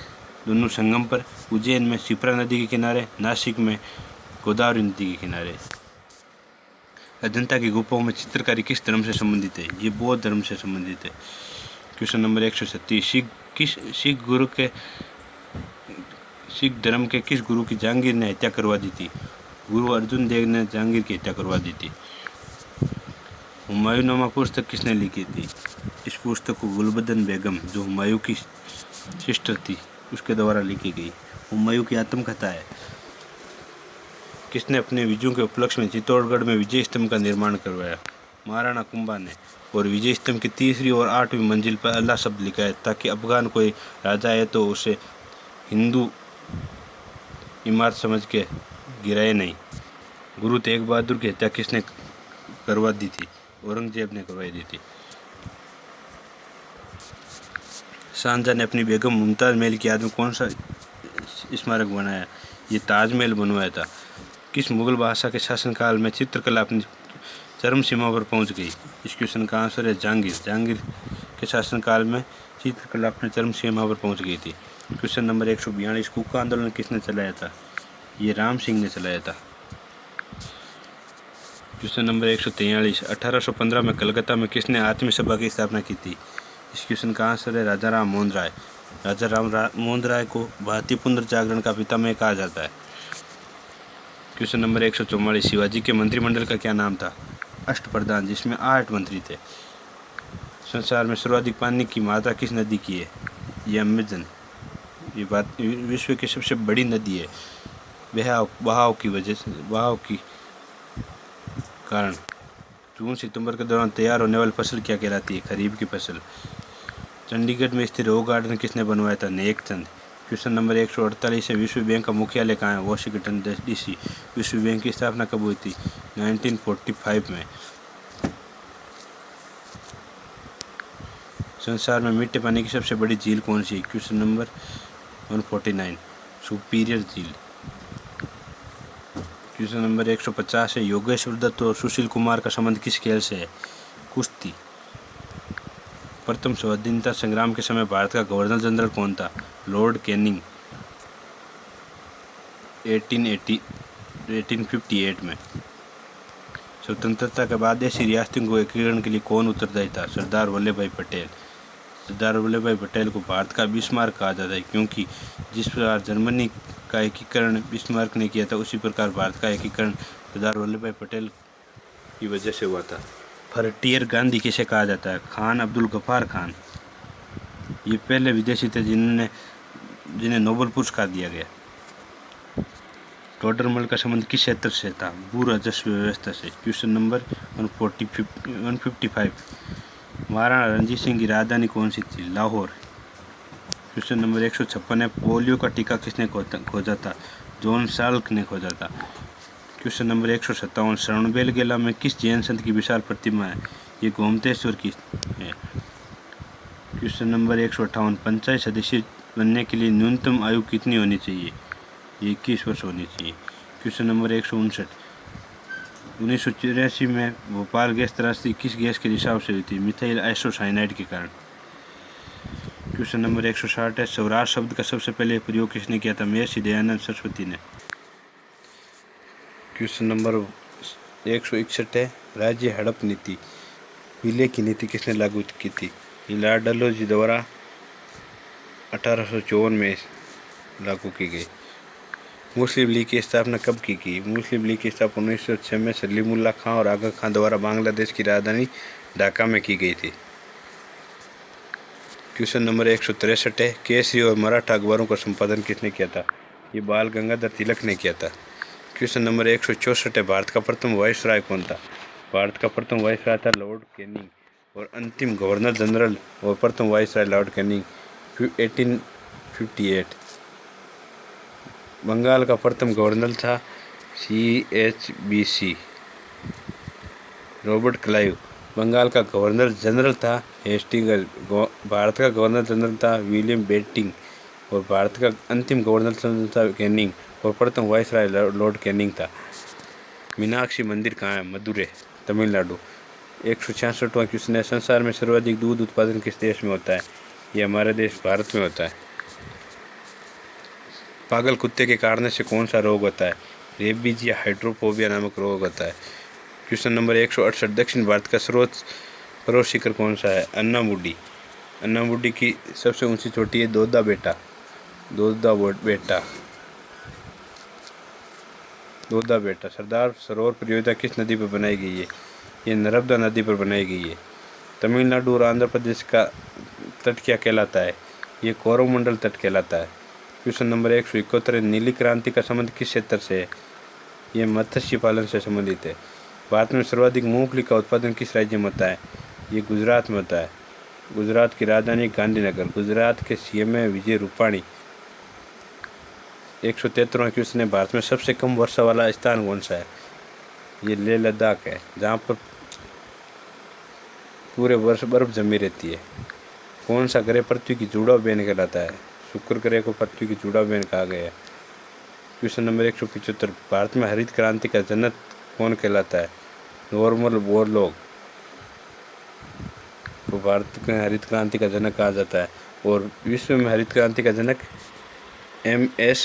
दोनों संगम पर, उज्जैन में शिप्रा नदी के किनारे, नासिक में गोदावरी नदी के किनारे। अजंता की गुफाओं में चित्रकारी किस धर्म से संबंधित है? ये बौद्ध धर्म से संबंधित है। क्वेश्चन नंबर 136, सिख धर्म के किस गुरु की जहांगीर ने हत्या करवा दी थी? गुरु अर्जुन देव ने जहांगीर की हत्या करवा दी थी। हुमायूंनामा पुस्तक किसने लिखी थी? इस पुस्तक को गुलबदन बेगम, जो हुमायूं की सिस्टर थी, उसके द्वारा लिखी गई। हुमायूं की आत्मकथा है। किसने अपने विजयों के उपलक्ष्य में चित्तौड़गढ़ में विजय स्तंभ का निर्माण करवाया? महाराणा कुंभा ने। और विजय स्तंभ की 3री और 8वीं मंजिल पर अल्लाह शब्द लिखा है, ताकि अफगान कोई राजा आए तो उसे हिंदू इमारत समझ के गिराए नहीं। गुरु तेग बहादुर की हत्या किसने करवा दी थी? औरंगजेब ने करवाई दी थी। शाहजहां ने अपनी बेगम मुमताज़ महल की याद में कौन सा स्मारक बनाया? ये ताजमहल बनवाया था। किस मुगल बादशाह के शासनकाल में चित्रकला अपनी चरम सीमा पर पहुंच गई? इस क्वेश्चन का आंसर है जहांगीर। जहांगीर के शासनकाल में चित्रकला अपनी चरम सीमा पर पहुंच गई थी। क्वेश्चन नंबर 142, कूका आंदोलन किसने चलाया था? ये राम सिंह ने चलाया था। क्वेश्चन नंबर 143, 1815 में कलकत्ता में किसने आत्मीय सभा की स्थापना की थी? इस क्वेश्चन का आंसर है राजा राम मोहन राय। राजा राम मोहन राय को भारतीय पुनर्जागरण का पितामह कहा जाता है। क्वेश्चन नंबर 144, शिवाजी के मंत्रिमंडल का क्या नाम था? अष्टप्रधान, जिसमें 8 मंत्री थे। संसार में सर्वाधिक पानी की मात्रा किस नदी की है? ये अमेजन। ये बात विश्व की सबसे बड़ी नदी है। बहाव की कारण। जून सितंबर के दौरान तैयार होने वाली फसल क्या कहलाती है? खरीफ की फसल। चंडीगढ़ में स्थित रॉक गार्डन किसने बनवाया था? नेक चंद। क्वेश्चन नंबर 148 है, विश्व बैंक का मुख्यालय कहाँ है? Washington DC। विश्व बैंक की स्थापना कब हुई थी? 1945 में। संसार में मीठे पानी की सबसे बड़ी झील कौन सी है? क्वेश्चन नंबर 149, सुपीरियर झील। क्वेश्चन नंबर 150 है, योगेश्वर दत्त और सुशील कुमार का संबंध किस खेल से है? कुश्ती। प्रथम स्वाधीनता संग्राम के समय भारत का गवर्नर जनरल कौन था? Lord Canning. 1858 में। स्वतंत्रता के बाद ऐसी रियासतों को एकीकरण के लिए कौन उत्तरदायी था? सरदार वल्लभ भाई पटेल। सरदार वल्लभ भाई पटेल को भारत का बिस्मार्क कहा जाता है, क्योंकि जिस प्रकार जर्मनी का एकीकरण बिस्मार्क ने किया था, उसी प्रकार भारत का एकीकरण सरदार वल्लभ भाई पटेल की वजह से हुआ था। फ्रंटियर गांधी किसे कहा जाता है? खान अब्दुल गफ्फार खान। ये पहले विदेशी थे जिन्हें नोबेल पुरस्कार दिया गया। टोडरमल का संबंध किस क्षेत्र से था? भू राजस्व व्यवस्था से। क्वेश्चन नंबर 155, महाराणा रणजीत सिंह की राजधानी कौन सी थी? लाहौर। क्वेश्चन नंबर 156 है, पोलियो का टीका किसने खोजा था? जॉन साल्क ने खोजा था। क्वेश्चन नंबर 157, श्रवणबेलगोला में किस जैन संत की विशाल प्रतिमा है? ये गोमतेश्वर की है। क्वेश्चन नंबर 158, पंचायत सदस्य बनने के लिए न्यूनतम आयु कितनी होनी चाहिए? ये 21 वर्ष होनी चाहिए। क्वेश्चन नंबर 159, 1984 में भोपाल गैस त्रासदी किस गैस के रिसाव से हुई थी? मिथाइल आइसोसाइनाइड के कारण। क्वेश्चन नंबर 160 है, स्वराज शब्द का सबसे पहले प्रयोग किसने किया था? महर्षि दयानंद सरस्वती ने। क्वेश्चन नंबर 161 है, राज्य हड़प नीति, विलय की नीति किसने लागू की थी? लॉर्ड डलहौजी द्वारा 1854 में लागू की गई। मुस्लिम लीग की स्थापना कब की गई? मुस्लिम लीग की स्थापना 1906 में सलीमुल्लाह खां और आगा खां द्वारा बांग्लादेश की राजधानी ढाका में की गई थी। क्वेश्चन नंबर 163 है, केसरी और मराठा अखबारों का संपादन किसने किया था? ये बाल गंगाधर तिलक ने किया था। क्वेश्चन नंबर 164 है, भारत का प्रथम वायसराय कौन था? भारत का प्रथम वायसराय था लॉर्ड कैनिंग और अंतिम गवर्नर जनरल और प्रथम वायसराय लॉर्ड कैनिंग 1858। बंगाल का प्रथम गवर्नर था CHBC रॉबर्ट क्लाइव। बंगाल का गवर्नर जनरल था हेस्टिंग्स। भारत का गवर्नर जनरल था विलियम बेंटिंग और भारत का अंतिम गवर्नर जनरल था कैनिंग और प्रथम वायसराय लॉर्ड कैनिंग था। मीनाक्षी मंदिर कहाँ है? मदुरै, तमिलनाडु। 166वां क्वेश्चन है, संसार में सर्वाधिक दूध उत्पादन किस देश में होता है? ये हमारे देश भारत में होता है। पागल कुत्ते के काटने से कौन सा रोग होता है? रेबीज या हाइड्रोफोबिया नामक रोग होता है। क्वेश्चन नंबर 168, दक्षिण भारत का सर्वोच्च पर्वत शिखर कौन सा है? अन्नामुडी। अन्नामुडी की सबसे ऊंची चोटी है दोदा बेटा। सरदार सरोवर परियोजना किस नदी पर बनाई गई है? ये नर्मदा नदी पर बनाई गई है। तमिलनाडु और आंध्र प्रदेश का तट क्या कहलाता है? ये कोरोमंडल तट कहलाता है। क्वेश्चन नंबर 171, नीली क्रांति का संबंध किस क्षेत्र से है? ये मत्स्य पालन से संबंधित है। भारत में सर्वाधिक मूंगफली का उत्पादन किस राज्य में होता है? ये गुजरात में होता है। गुजरात की राजधानी गांधीनगर। गुजरात के CM है विजय रूपाणी। 173वां क्वेश्चन है, भारत में सबसे कम वर्षा वाला स्थान कौन सा है? ये लेह लद्दाख है, जहाँ पर पूरे वर्ष बर्फ जमी रहती है। कौन सा ग्रह पृथ्वी की जुड़ाव बहन कहलाता है? शुक्र ग्रह को पृथ्वी की जुड़ाव बहन कहा गया है। क्वेश्चन नंबर 175, भारत में हरित क्रांति का जनक कौन कहलाता है? नॉर्मन बोरलॉग को भारत में हरित क्रांति का जनक कहा जाता है और विश्व में हरित क्रांति का जनक MS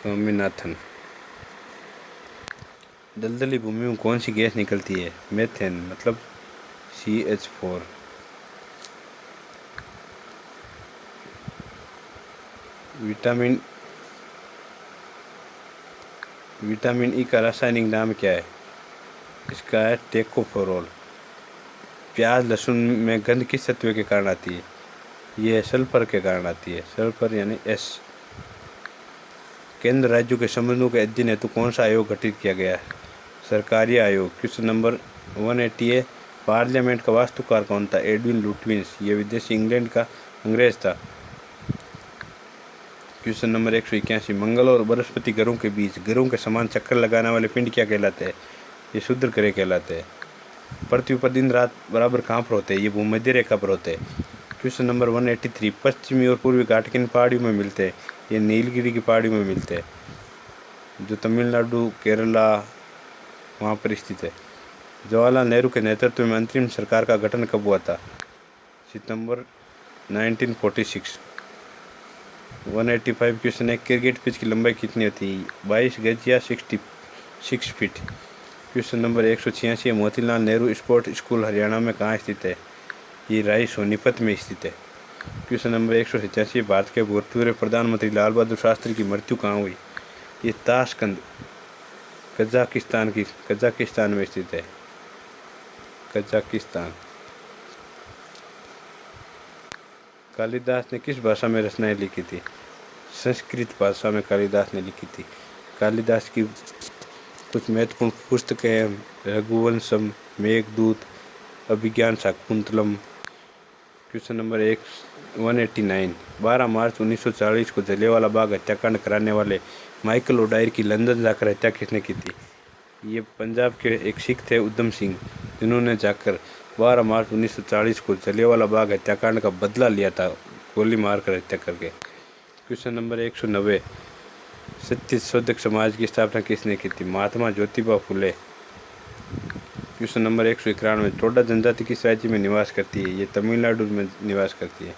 स्वामीनाथन। दलदली भूमि में कौन सी गैस निकलती है? मेथेन, मतलब CH4। विटामिन E का रासायनिक नाम क्या है? इसका है टेकोफेरोल। प्याज लहसुन में गंध किस तत्व के कारण आती है? यह सल्फर के कारण आती है, सल्फर यानी S। केंद्र राज्यों के संबंधों के अध्ययन हेतु कौन सा आयोग गठित किया गया है? सरकारी आयोग। क्वेश्चन नंबर 180 है, पार्लियामेंट का वास्तुकार कौन था? Edwin Lutyens. ये विदेशी इंग्लैंड का अंग्रेज था। क्वेश्चन नंबर 181, मंगल और बृहस्पति ग्रहों के बीच ग्रहों के समान चक्कर लगाने वाले पिंड क्या कहलाते हैं? ये शुद्ध ग्रह कहलाते हैं। पृथ्वी पर दिन रात बराबर कहाँ पर होते हैं? ये भूमध्य रेखा पर होते हैं। क्वेश्चन नंबर 183, पश्चिमी और पूर्वी घाट किन पहाड़ियों में मिलते हैं? ये नीलगिरी की पहाड़ियों में मिलते हैं, जो तमिलनाडु केरला वहाँ पर स्थित है। जवाहरलाल नेहरू के नेतृत्व में अंतरिम सरकार का गठन कब हुआ था? सितंबर 1946। 185 क्वेश्चन है, क्रिकेट पिच की लंबाई कितनी होती है? 22 गज या 66 feet. Question number 186, Motilal Nehru sport school Haryana में कहाँ स्थित है? ये राय सोनीपत में स्थित है। क्वेश्चन नंबर 187, भारत के भूतपूर्व प्रधानमंत्री लाल बहादुर शास्त्री की मृत्यु कहाँ हुई? ये ताशकंद कजाकिस्तान में स्थित है। कजाकिस्तान। कालिदास ने किस भाषा में रचनाएं लिखी थी? संस्कृत भाषा में कालिदास ने लिखी थी। कालिदास की कुछ महत्वपूर्ण पुस्तकें हैं, रघुवंशम, मेघदूत, अभिज्ञान शाकुंतलम। क्वेश्चन नंबर 189, 12 मार्च 1940 को जलियांवाला बाग हत्याकांड कराने वाले माइकल ओडायर की लंदन जाकर हत्या किसने की थी? ये पंजाब के एक सिख थे, उधम सिंह, जिन्होंने जाकर 12 मार्च 1940 को जलियांवाला बाग हत्याकांड का बदला लिया था, गोली मारकर हत्या करके। क्वेश्चन नंबर 190, सत्यशोधक समाज की स्थापना किसने की थी? महात्मा ज्योतिबा फुले। क्वेश्चन नंबर 191, टोडा जनजाति किस राज्य में निवास करती है? ये तमिलनाडु में निवास करती है।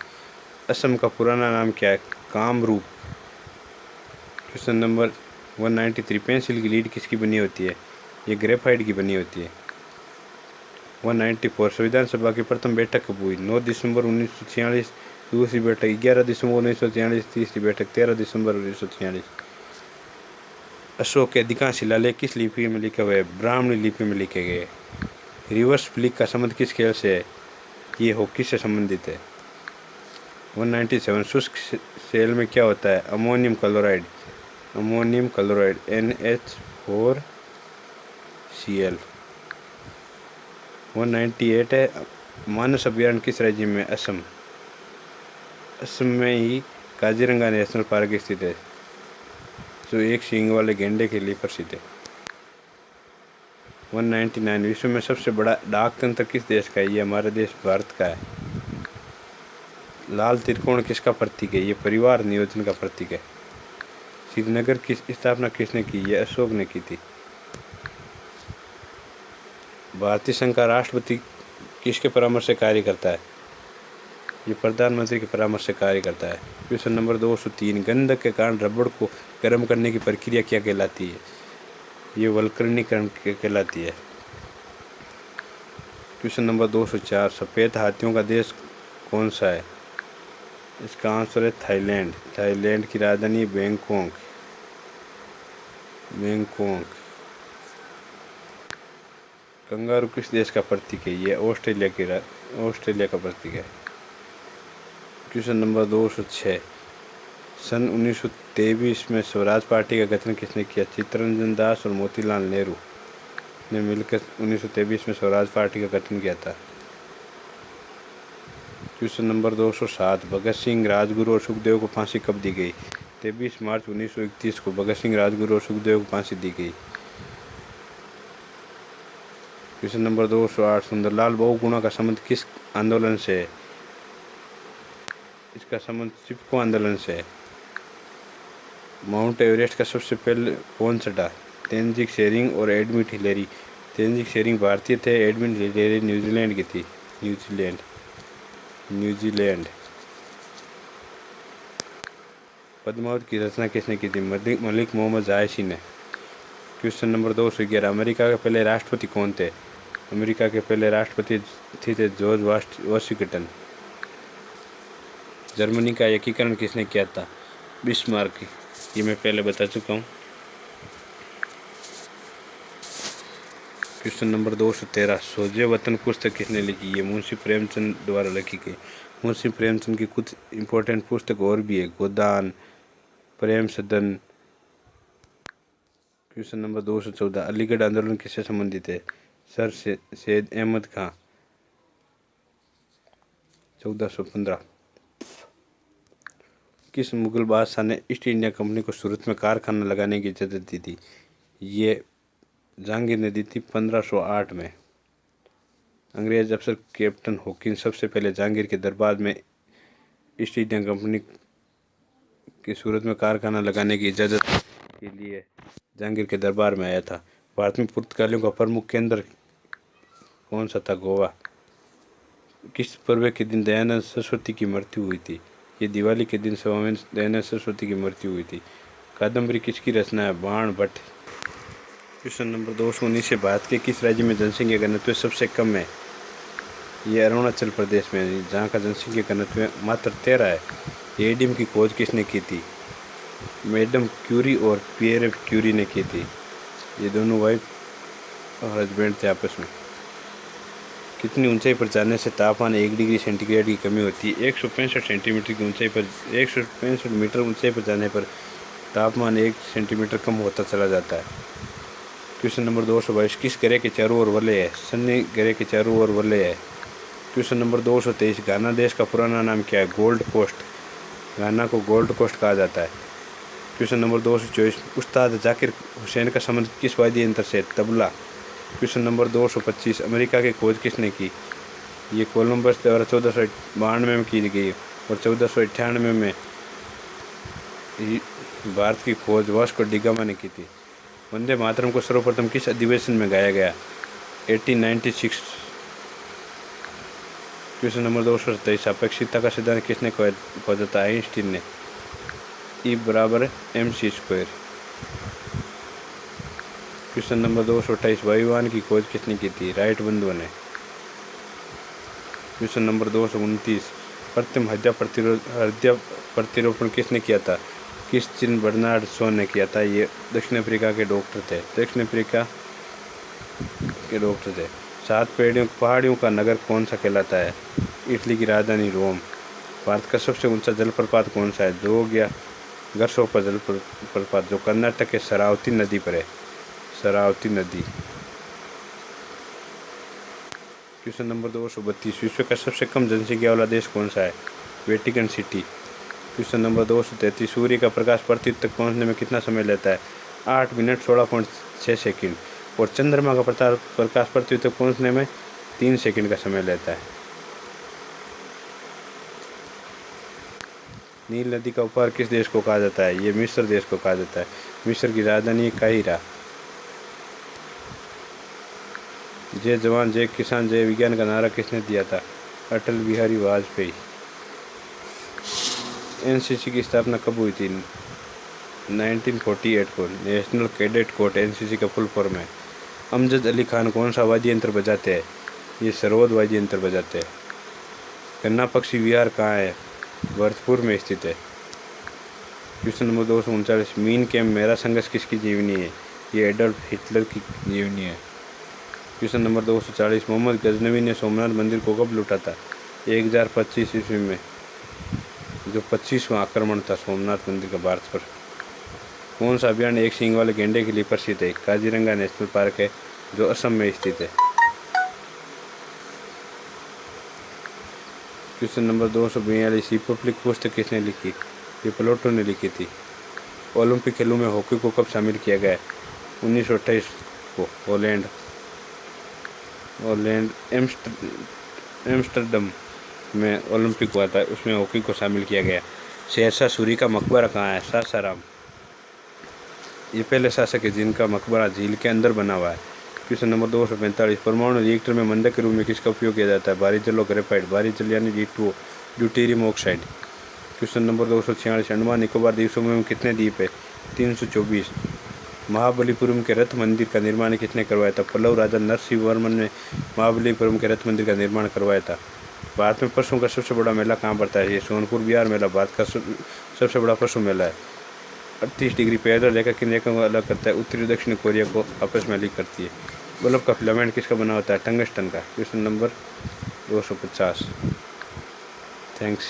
असम का पुराना नाम क्या है? कामरूप। क्वेश्चन नंबर 193, पेंसिल की लीड किसकी बनी होती है? ये ग्रेफाइट की बनी होती है। 194, संविधान सभा की प्रथम बैठक कब हुई? 9 दिसंबर 1946, दूसरी बैठक 11 दिसंबर 1946, तीसरी बैठक 13 दिसंबर 1946। अशोक के अधिकांश शिलालेख किस लिपि में लिखे हुए? ब्राह्मणी लिपि में लिखे गए। रिवर्स फ्लिक का संबंध किस खेल से है? ये हॉकी से संबंधित है। 197, शुष्क सेल में क्या होता है? Ammonium chloride NH4Cl। 198 है, मानस अभयारण्य किस राज्य में? असम में ही काजीरंगा नेशनल पार्क स्थित है, जो एक सींग वाले गेंडे के लिए प्रसिद्ध है। 199, विश्व में सबसे बड़ा डाक तंत्र किस देश का है? ये हमारे देश भारत का है। लाल त्रिकोण किसका प्रतीक है? ये परिवार नियोजन का प्रतीक है। श्रीनगर की स्थापना किसने की? ये अशोक ने की थी। भारतीय संघ का राष्ट्रपति किसके परामर्श से कार्य करता है? ये प्रधानमंत्री के परामर्श से कार्य करता है। क्वेश्चन नंबर 203, गंधक के कारण रबड़ को गर्म करने की प्रक्रिया क्या कहलाती है? ये वल्कनीकरण कहलाती है। क्वेश्चन नंबर 204, सफ़ेद हाथियों का देश कौन सा है? इसका आंसर है थाईलैंड। थाईलैंड की राजधानी बैंकॉक। कंगारू किस देश का प्रतीक है? ये ऑस्ट्रेलिया का प्रतीक है। क्वेश्चन नंबर 206, सन 1923 में स्वराज पार्टी का गठन किसने किया? चित्तरंजन दास और मोतीलाल नेहरू ने मिलकर 1923 में स्वराज पार्टी का गठन किया था। क्वेश्चन नंबर 207, भगत सिंह, राजगुरु और सुखदेव को फांसी कब दी गई? 23 मार्च 1931 को भगत सिंह, राजगुरु और सुखदेव को फांसी दी गई। क्वेश्चन नंबर 208, सुंदरलाल बहुगुणा का संबंध किस आंदोलन से है? इसका संबंध चिपको आंदोलन से है। माउंट एवरेस्ट का सबसे पहले कौन चढ़ा? तेनजिंग शेरिंग और एडमिट हिलेरी। तेनजिंग शेरिंग भारतीय थे, एडमिट हिलेरी न्यूजीलैंड की थी। न्यूजीलैंड। पद्मावत की रचना किसने की थी? मलिक मोहम्मद जायसी ने। क्वेश्चन नंबर 211, अमेरिका के पहले राष्ट्रपति कौन थे? अमेरिका के पहले राष्ट्रपति थे जॉर्ज वाशिंगटन। जर्मनी का एकीकरण किसने किया था? बिस्मार्क। ये मैं पहले बता चुका हूँ। क्वेश्चन नंबर 213, सोजे वतन पुस्तक किसने लिखी? ये मुंशी प्रेमचंद द्वारा लिखी गई। मुंशी प्रेमचंद की कुछ इम्पोर्टेंट पुस्तक और भी है, गोदान, प्रेम सदन। क्वेश्चन नंबर 214, अलीगढ़ आंदोलन किससे संबंधित है? सर सैयद अहमद खां। 1415। किस मुगल बादशाह ने ईस्ट इंडिया कंपनी को सूरत में कारखाना लगाने की इजाज़त दी थी? ये जहांगीर ने दी थी 1508 में। अंग्रेज अफसर कैप्टन हॉकिंस सबसे पहले जहांगीर के दरबार में ईस्ट इंडिया कंपनी की सूरत में कारखाना लगाने की इजाज़त के लिए जहांगीर के दरबार में आया था। भारत में पुर्तगालियों का प्रमुख केंद्र कौन सा था? गोवा। किस पर्व के दिन दयानंद सरस्वती की मृत्यु हुई थी? ये दिवाली के दिन स्वामी दयानंद सरस्वती की मृत्यु हुई थी। कादम्बरी किसकी रचना है? बाण भट्ट। क्वेश्चन नंबर 219 से, भारत के किस राज्य में जनसंख्या घनत्व सबसे कम है? ये अरुणाचल प्रदेश में है, जहाँ का जनसंख्या घनत्व मात्र 13 है। रेडियम की खोज किसने की थी? मैडम क्यूरी और पियर क्यूरी ने की थी। ये दोनों वाइफ और हस्बैंड थे आपस में। कितनी ऊंचाई पर जाने से तापमान 1 डिग्री सेंटीग्रेड की कमी होती है? 165 सेंटीमीटर की ऊंचाई पर 165 मीटर ऊंचाई पर जाने पर तापमान 1 सेंटीमीटर कम होता चला जाता है। क्वेश्चन नंबर 222, किस ग्रह के चारों ओर वलय है? शनि ग्रह के चारों ओर वलय है। क्वेश्चन नंबर 223, घाना देश का पुराना नाम क्या है? Gold coast. घाना को गोल्ड कोस्ट कहा जाता है। क्वेश्चन नंबर 224, उस्ताद जाकिर हुसैन का संबंध किस वाद्य यंत्र से? तबला। क्वेश्चन नंबर 225, अमेरिका की खोज किसने की? ये कोलंबस द्वारा 1492 में की गई और 1498 में भारत की खोज वास्को डी गामा ने की थी। वंदे मातरम को सर्वप्रथम किस अधिवेशन में गाया गया? 1896। क्वेश्चन नंबर 227, अपेक्षितता का सिद्धांत किसने खोजा था? आइंस्टीन ने। E बराबर mc²। क्वेश्चन नंबर 228, वायुयान की खोज किसने की थी? राइट बंधुओं ने। क्वेश्चन नंबर 229, प्रथम हृदय प्रतिरोपण किसने किया था? क्रिश्चियन बर्नार्ड शॉ ने किया था। ये दक्षिण अफ्रीका के डॉक्टर थे। 7 पहाड़ियों का नगर कौन सा कहलाता है? इटली की राजधानी रोम। भारत का सबसे ऊंचा जलप्रपात कौन सा है? जोग या गरसोपा जलप्रपात, जो कर्नाटक के शरावती नदी पर है। शरावती नदी। क्वेश्चन नंबर 232, विश्व का सबसे कम जनसंख्या वाला देश कौन सा है? Vatican city. क्वेश्चन नंबर 233, सूर्य का प्रकाश पृथ्वी तक पहुंचने में कितना समय लेता है? 8 मिनट 16.6 सेकंड। और चंद्रमा का प्रकाश पृथ्वी तक पहुंचने में 3 सेकंड का समय लेता है। नील नदी का उपहार किस देश को कहा जाता है? ये मिस्र देश को कहा जाता है। मिस्र की राजधानी काहिरा। जय जवान जय किसान जय विज्ञान का नारा किसने दिया था? अटल बिहारी वाजपेयी। एनसीसी की स्थापना कब हुई थी? 1948 को। नेशनल कैडेट कोर एनसीसी का फुल फॉर्म है। अमजद अली खान कौन सा वाद्य यंत्र बजाते हैं? ये सरोद वाद्य यंत्र बजाते हैं। गन्ना पक्षी विहार कहाँ है? भरतपुर में स्थित है। क्वेश्चन नंबर 239, मीन कैम्प मेरा संघर्ष किसकी जीवनी है? ये एडोल्फ हिटलर की जीवनी है। क्वेश्चन नंबर 240, मोहम्मद गजनवी ने सोमनाथ मंदिर को कब लूटा था? 1025 ईस्वी में, जो 25वां आक्रमण था सोमनाथ मंदिर का भारत पर। कौन सा अभ्यारण्य एक सींग वाले गेंडे के लिए प्रसिद्ध है? काजीरंगा नेशनल पार्क है, जो असम में स्थित है। क्वेश्चन नंबर 242, रिपब्लिक पुस्तक किसने लिखी? ये प्लेटो ने लिखी थी। ओलंपिक खेलों में हॉकी को कब शामिल किया गया है? 1928 को। एम्स्टर्डम में ओलंपिक हुआ था, उसमें हॉकी को शामिल किया गया। शेरशाह सूरी का मकबरा कहाँ है? सासाराम। ये पहले शासक है जिनका मकबरा झील के अंदर बना हुआ है। क्वेश्चन नंबर 245, परमाणु रिएक्टर में मंडक के रूप में किसका उपयोग किया जाता है? भारी जल और ग्रेफाइट। भारी जल यानी G2O, deuterium oxide. Question number 246, Andaman Nicobar द्वीपों में कितने द्वीप है? 324। महाबलीपुरम के रथ मंदिर का निर्माण किसने करवाया था? पल्लव राजा नरसिंह वर्मन ने महाबलीपुरम के रथ मंदिर का निर्माण करवाया था। भारत में पशुओं का सबसे बड़ा मेला कहाँ पड़ता है? ये सोनपुर बिहार मेला भारत का सबसे बड़ा पशु मेला है। 38 डिग्री पैदल रेखा किन रेखाओं को अलग करता है? उत्तरी दक्षिण कोरिया को आपस में अलग करती है। बल्ब का फिलामेंट किसका बना होता है? टंगस्टन का। Question number 250। थैंक्स।